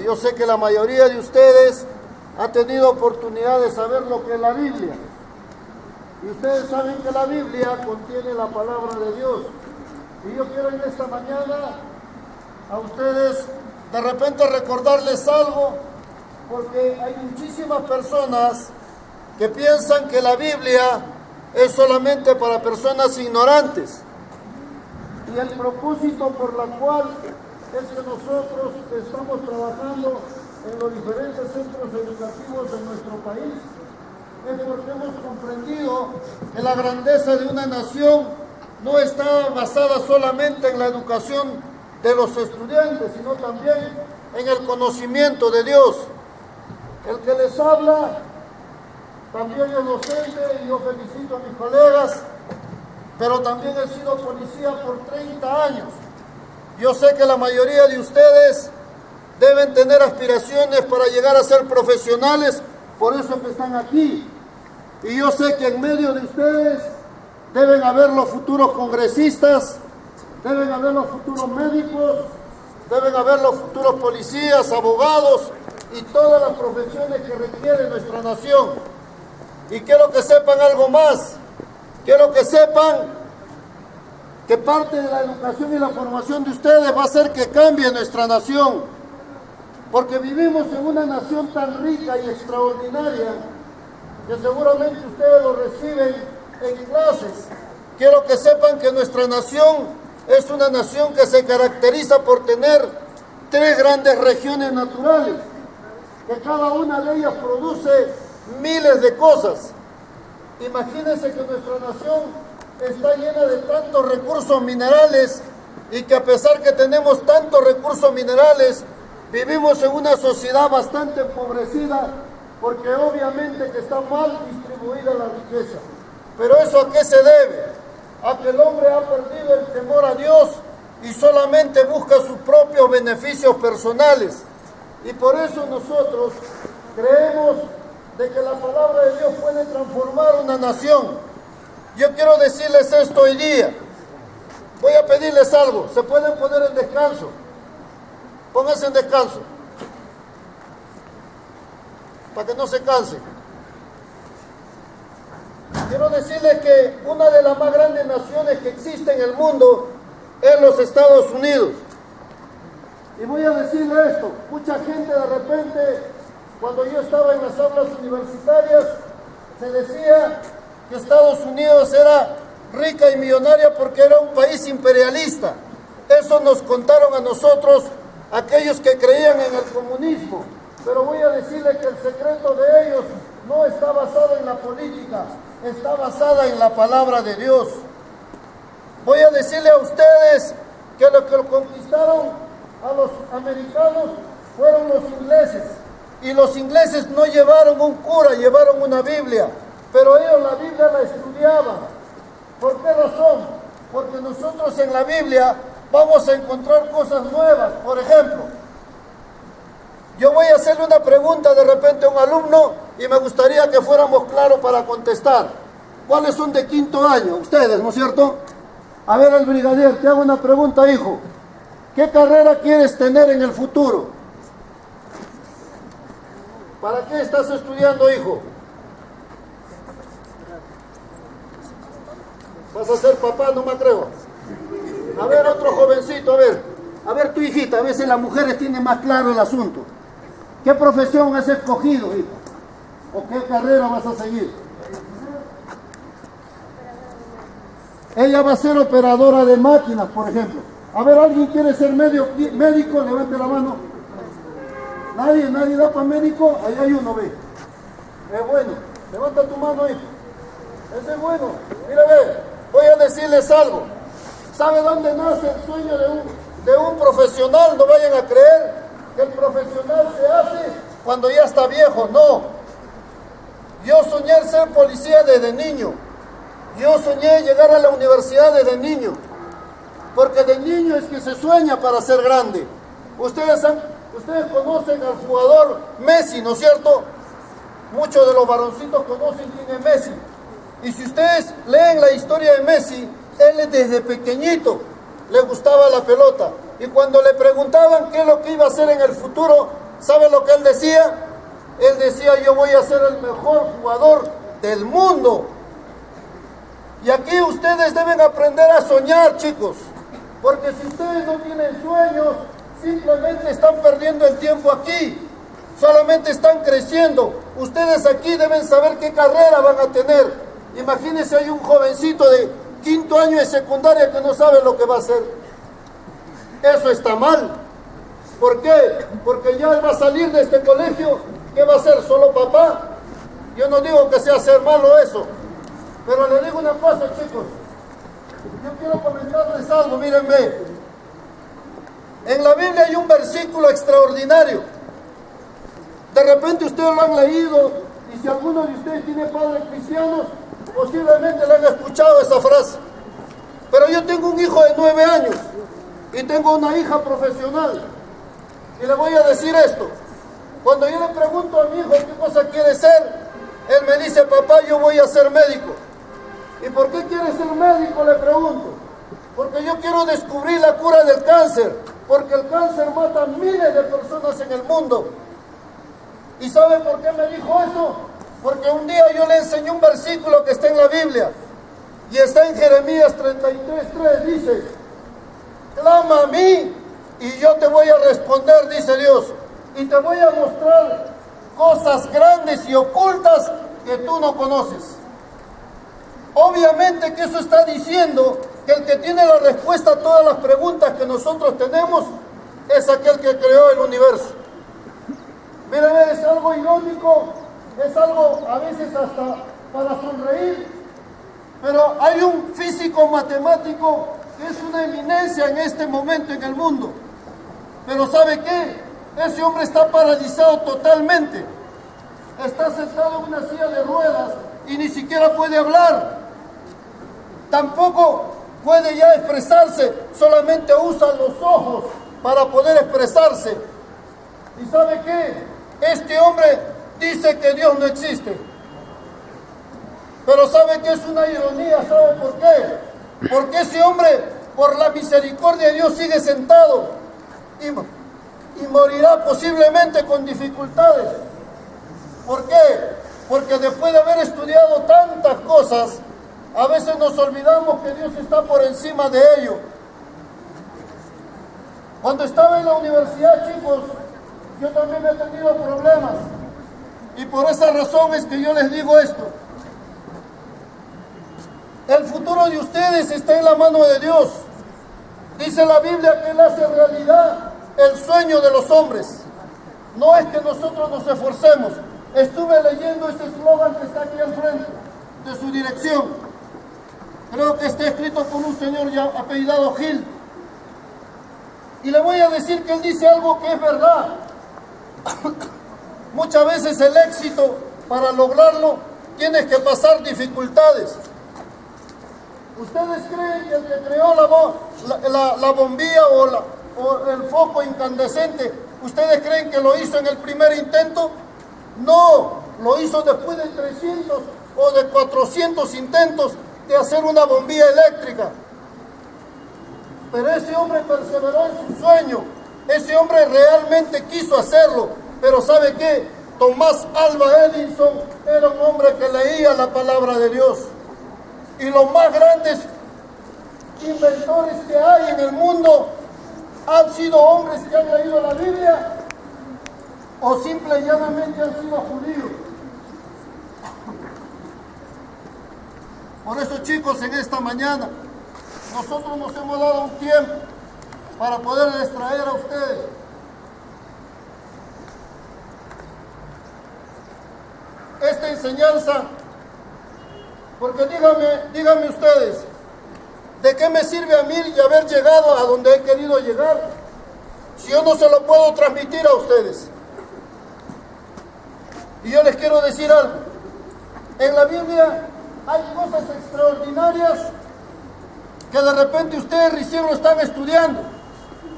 Yo sé que la mayoría de ustedes ha tenido oportunidad de saber lo que es la Biblia. Y ustedes saben que la Biblia contiene la palabra de Dios. Y yo quiero en esta mañana a ustedes de repente recordarles algo, porque hay muchísimas personas que piensan que la Biblia es solamente para personas ignorantes. Y el propósito por la cual es que nosotros estamos trabajando en los diferentes centros educativos de nuestro país es porque hemos comprendido que la grandeza de una nación no está basada solamente en la educación de los estudiantes, sino también en el conocimiento de Dios. El que les habla también es docente y yo felicito a mis colegas, pero también he sido policía por 30 años. Yo sé que la mayoría de ustedes deben tener aspiraciones para llegar a ser profesionales, por eso que están aquí. Y yo sé que en medio de ustedes deben haber los futuros congresistas, deben haber los futuros médicos, deben haber los futuros policías, abogados y todas las profesiones que requiere nuestra nación. Y quiero que sepan algo más. Quiero que sepan que parte de la educación y la formación de ustedes va a hacer que cambie nuestra nación. Porque vivimos en una nación tan rica y extraordinaria que seguramente ustedes lo reciben en clases. Quiero que sepan que nuestra nación es una nación que se caracteriza por tener 3 grandes regiones naturales, que cada una de ellas produce miles de cosas. Imagínense que nuestra nación está llena de tantos recursos minerales y que a pesar que tenemos tantos recursos minerales, vivimos en una sociedad bastante empobrecida porque obviamente que está mal distribuida la riqueza. Pero ¿eso a qué se debe? A que el hombre ha perdido el temor a Dios y solamente busca sus propios beneficios personales. Y por eso nosotros creemos de que la palabra de Dios puede transformar una nación. Yo quiero decirles esto hoy día. Voy a pedirles algo. ¿Se pueden poner en descanso? Pónganse en descanso. Para que no se cansen. Quiero decirles que una de las más grandes naciones que existe en el mundo es los Estados Unidos. Y voy a decirle esto. Mucha gente de repente, cuando yo estaba en las aulas universitarias, se decía que Estados Unidos era rica y millonaria porque era un país imperialista. Eso nos contaron a nosotros aquellos que creían en el comunismo. Pero voy a decirle que el secreto de ellos no está basado en la política, está basada en la palabra de Dios. Voy a decirle a ustedes que lo que conquistaron a los americanos fueron los ingleses. Y los ingleses no llevaron un cura, llevaron una Biblia. Pero ellos la Biblia la estudiaban. ¿Por qué razón? Porque nosotros en la Biblia vamos a encontrar cosas nuevas. Por ejemplo, yo voy a hacerle una pregunta de repente a un alumno y me gustaría que fuéramos claros para contestar. ¿Cuáles son de 5º año? Ustedes, ¿no es cierto? A ver, el brigadier, te hago una pregunta, hijo. ¿Qué carrera quieres tener en el futuro? ¿Para qué estás estudiando, hijo? ¿Vas a ser papá? No me atrevo. A ver, otro jovencito, a ver. A ver, tu hijita, a veces las mujeres tienen más claro el asunto. ¿Qué profesión has escogido, hijo? ¿O qué carrera vas a seguir? Ella va a ser operadora de máquinas, por ejemplo. A ver, ¿alguien quiere ser médico? Levante la mano. Nadie da para médico. Ahí hay uno, ve. Es bueno. Levanta tu mano, hijo. Ese es bueno. Mira, ve. Voy a decirles algo. ¿Sabe dónde nace el sueño de un profesional? No vayan a creer que el profesional se hace cuando ya está viejo. No. Yo soñé ser policía desde niño. Yo soñé llegar a la universidad desde niño. Porque de niño es que se sueña para ser grande. Ustedes conocen al jugador Messi, ¿no es cierto? Muchos de los varoncitos conocen quién es Messi. Y si ustedes leen la historia de Messi, él desde pequeñito le gustaba la pelota. Y cuando le preguntaban qué es lo que iba a hacer en el futuro, ¿Sabe lo que él decía? Él decía, yo voy a ser el mejor jugador del mundo. Y aquí ustedes deben aprender a soñar, chicos. Porque si ustedes no tienen sueños, simplemente están perdiendo el tiempo aquí. Solamente están creciendo. Ustedes aquí deben saber qué carrera van a tener. Imagínense, hay un jovencito de 5º año de secundaria que no sabe lo que va a hacer. Eso está mal. ¿Por qué? Porque ya él va a salir de este colegio. ¿Qué va a hacer? ¿Solo papá? Yo no digo que sea ser malo eso. Pero le digo una cosa, chicos. Yo quiero comentarles algo, mírenme. En la Biblia hay un versículo extraordinario. De repente ustedes lo han leído, y si alguno de ustedes tiene padres cristianos, posiblemente le han escuchado esa frase. Pero yo tengo un hijo de 9 años y tengo una hija profesional. Y le voy a decir esto. Cuando yo le pregunto a mi hijo qué cosa quiere ser, él me dice, papá, yo voy a ser médico. ¿Y por qué quiere ser médico? Le pregunto. Porque yo quiero descubrir la cura del cáncer, porque el cáncer mata a miles de personas en el mundo. ¿Y sabe por qué me dijo eso? Porque un día yo le enseñé un versículo que está en la Biblia, y está en Jeremías 33:3, dice, clama a mí, y yo te voy a responder, dice Dios, y te voy a mostrar cosas grandes y ocultas que tú no conoces. Obviamente que eso está diciendo que el que tiene la respuesta a todas las preguntas que nosotros tenemos es aquel que creó el universo. Miren, es algo irónico, es algo a veces hasta para sonreír, pero hay un físico matemático que es una eminencia en este momento en el mundo. Pero ¿sabe qué? Ese hombre está paralizado totalmente. Está sentado en una silla de ruedas y ni siquiera puede hablar. Tampoco puede ya expresarse, solamente usa los ojos para poder expresarse. ¿Y sabe qué? Este hombre dice que Dios no existe. Pero ¿sabe qué es una ironía? ¿Sabe por qué? Porque ese hombre, por la misericordia de Dios, sigue sentado y morirá posiblemente con dificultades. ¿Por qué? Porque después de haber estudiado tantas cosas, a veces nos olvidamos que Dios está por encima de ello. Cuando estaba en la universidad, chicos, yo también he tenido problemas. Y por esa razón es que yo les digo esto. El futuro de ustedes está en la mano de Dios. Dice la Biblia que Él hace realidad el sueño de los hombres. No es que nosotros nos esforcemos. Estuve leyendo este eslogan que está aquí al frente de su dirección. Creo que está escrito por un señor ya apellidado Gil. Y le voy a decir que él dice algo que es verdad. Muchas veces el éxito, para lograrlo, tienes que pasar dificultades. ¿Ustedes creen que el que creó la bombilla o el foco incandescente, ustedes creen que lo hizo en el primer intento? No, lo hizo después de 300 o de 400 intentos de hacer una bombilla eléctrica. Pero ese hombre perseveró en su sueño. Ese hombre realmente quiso hacerlo. Pero ¿sabe qué? Tomás Alva Edison era un hombre que leía la palabra de Dios. Y los más grandes inventores que hay en el mundo han sido hombres que han leído la Biblia o simple y llanamente han sido judíos. Por eso, chicos, en esta mañana nosotros nos hemos dado un tiempo para poder distraer a ustedes. Esta enseñanza, porque díganme ustedes, ¿de qué me sirve a mí haber llegado a donde he querido llegar si yo no se lo puedo transmitir a ustedes? Y yo les quiero decir algo. En la Biblia hay cosas extraordinarias que de repente ustedes recién lo están estudiando.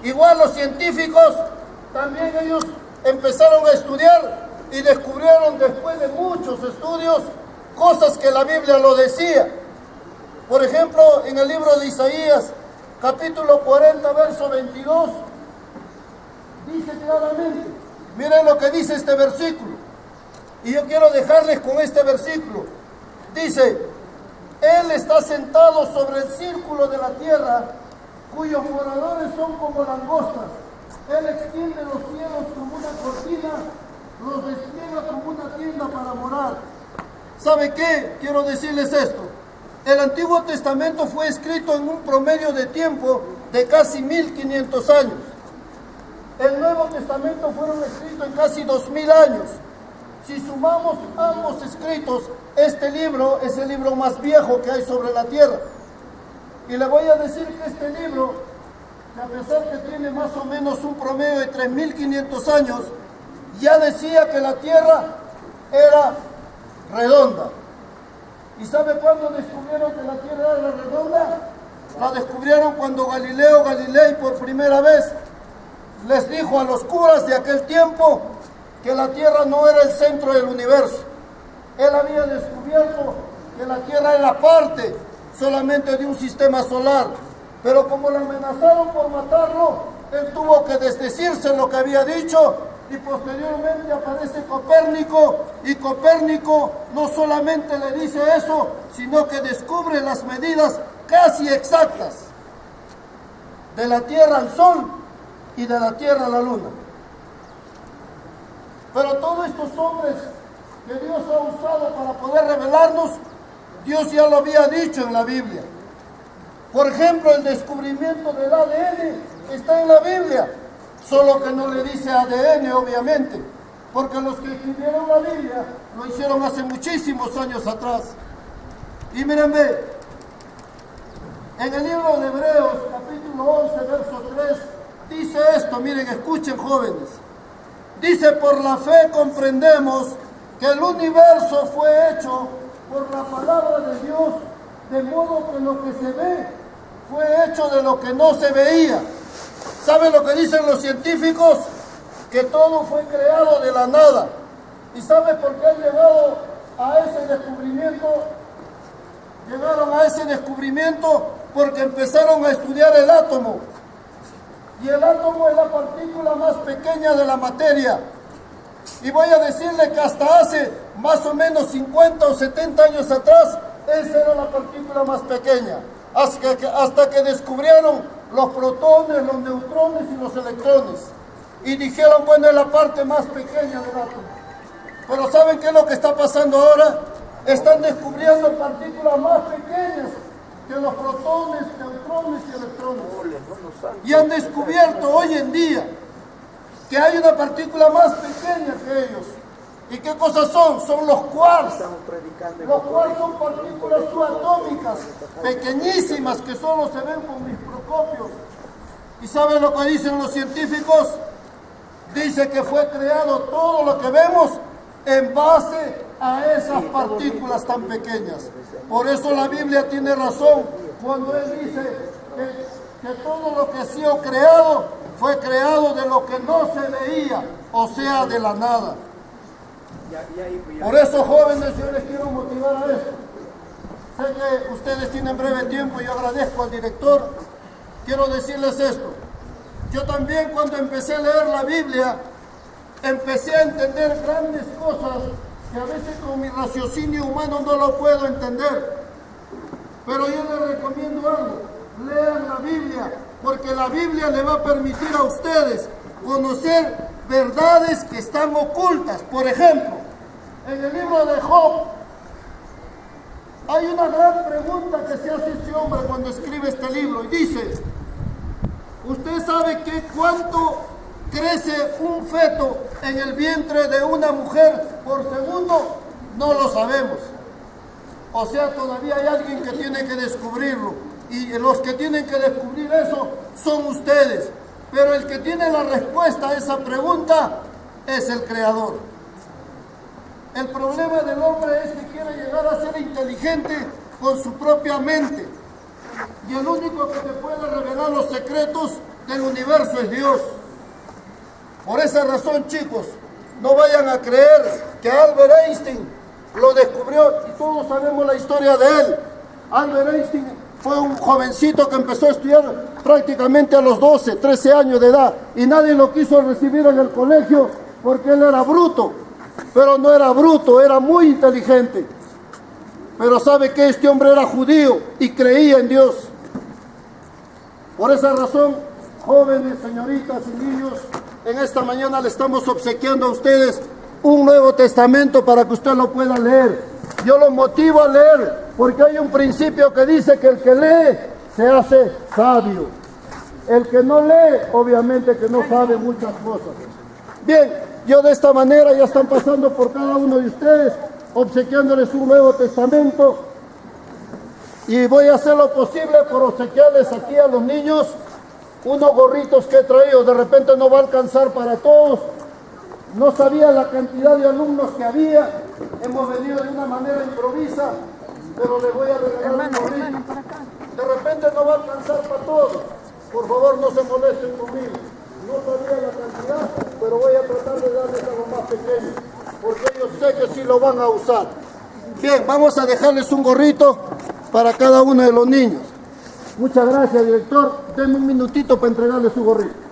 Igual los científicos, también ellos empezaron a estudiar y descubrieron después de muchos estudios cosas que la Biblia lo decía. Por ejemplo, en el libro de Isaías, capítulo 40, verso 22, dice claramente, Miren lo que dice este versículo. Y yo quiero dejarles con este versículo. Dice, Él está sentado sobre el círculo de la tierra, cuyos moradores son como langostas. Él extiende los cielos como una cortina, los despliega como una tienda para morar. ¿Sabe qué? Quiero decirles esto. El Antiguo Testamento fue escrito en un promedio de tiempo de casi 1500 años. El Nuevo Testamento fueron escritos en casi 2000 años. Si sumamos ambos escritos, este libro es el libro más viejo que hay sobre la tierra. Y le voy a decir que este libro, que a pesar que tiene más o menos un promedio de 3500 años, ya decía que la tierra era redonda. ¿Y sabe cuándo descubrieron que la tierra era redonda? La descubrieron cuando Galileo Galilei por primera vez les dijo a los curas de aquel tiempo que la tierra no era el centro del universo. Él había descubierto que la tierra era parte solamente de un sistema solar, pero como le amenazaron por matarlo, él tuvo que desdecirse lo que había dicho, y posteriormente aparece Copérnico, y Copérnico no solamente le dice eso, sino que descubre las medidas casi exactas de la Tierra al Sol y de la Tierra a la Luna. Pero todos estos hombres que Dios ha usado para poder revelarnos, Dios ya lo había dicho en la Biblia. Por ejemplo, el descubrimiento del ADN está en la Biblia, solo que no le dice ADN, obviamente, porque los que escribieron la Biblia lo hicieron hace muchísimos años atrás. Y miren, ve, en el libro de Hebreos, capítulo 11, verso 3, dice esto, miren, escuchen jóvenes. Dice, por la fe comprendemos que el universo fue hecho por la palabra de Dios, de modo que lo que se ve fue hecho de lo que no se veía. ¿Saben lo que dicen los científicos? Que todo fue creado de la nada. ¿Y sabe por qué han llegado a ese descubrimiento? Llegaron a ese descubrimiento porque empezaron a estudiar el átomo. Y el átomo es la partícula más pequeña de la materia. Y voy a decirle que hasta hace más o menos 50 o 70 años atrás, esa era la partícula más pequeña. Hasta que descubrieron los protones, los neutrones y los electrones. Y dijeron, bueno, es la parte más pequeña del átomo. Pero ¿saben qué es lo que está pasando ahora? Están descubriendo partículas más pequeñas que los protones, neutrones y electrones. Y han descubierto hoy en día que hay una partícula más pequeña que ellos. ¿Y qué cosas son? Son los quarks. Los quarks son partículas subatómicas, pequeñísimas, que solo se ven con microscopios. ¿Y saben lo que dicen los científicos? Dice que fue creado todo lo que vemos en base a esas partículas tan pequeñas. Por eso la Biblia tiene razón cuando Él dice que todo lo que ha sido creado fue creado de lo que no se veía, o sea, de la nada. Por eso, jóvenes, yo les quiero motivar a esto. Sé que ustedes tienen breve tiempo y yo agradezco al director. Quiero decirles esto. Yo también, cuando empecé a leer la Biblia, empecé a entender grandes cosas que a veces con mi raciocinio humano no lo puedo entender. Pero yo les recomiendo algo. Lean la Biblia, porque la Biblia le va a permitir a ustedes conocer verdades que están ocultas. Por ejemplo, en el libro de Job hay una gran pregunta que se hace este hombre cuando escribe este libro y dice: ¿usted sabe cuánto crece un feto en el vientre de una mujer por segundo? No lo sabemos. O sea, todavía hay alguien que tiene que descubrirlo, y los que tienen que descubrir eso son ustedes. Pero el que tiene la respuesta a esa pregunta es el Creador. El problema del hombre es que quiere llegar a ser inteligente con su propia mente. Y el único que te puede revelar los secretos del universo es Dios. Por esa razón, chicos, no vayan a creer que Albert Einstein lo descubrió, y todos sabemos la historia de él. Albert Einstein fue un jovencito que empezó a estudiar prácticamente a los 12, 13 años de edad, y nadie lo quiso recibir en el colegio porque él era bruto, pero no era bruto, era muy inteligente. Pero sabe que este hombre era judío y creía en Dios. Por esa razón, jóvenes, señoritas y niños, en esta mañana le estamos obsequiando a ustedes un Nuevo Testamento para que usted lo pueda leer. Yo lo motivo a leer porque hay un principio que dice que el que lee se hace sabio. El que no lee, obviamente que no sabe muchas cosas. Bien, yo de esta manera ya están pasando por cada uno de ustedes, obsequiándoles un Nuevo Testamento. Y voy a hacer lo posible por obsequiarles aquí a los niños unos gorritos que he traído. De repente no va a alcanzar para todos. No sabía la cantidad de alumnos que había. Hemos venido de una manera improvisa, pero les voy a regalar un gorrito. De repente no va a alcanzar para todos. Por favor, no se molesten conmigo. No sabía la cantidad, pero voy a tratar de darles algo más pequeño, porque yo sé que sí lo van a usar. Bien, vamos a dejarles un gorrito para cada uno de los niños. Muchas gracias, director. Denme un minutito para entregarles su gorrito.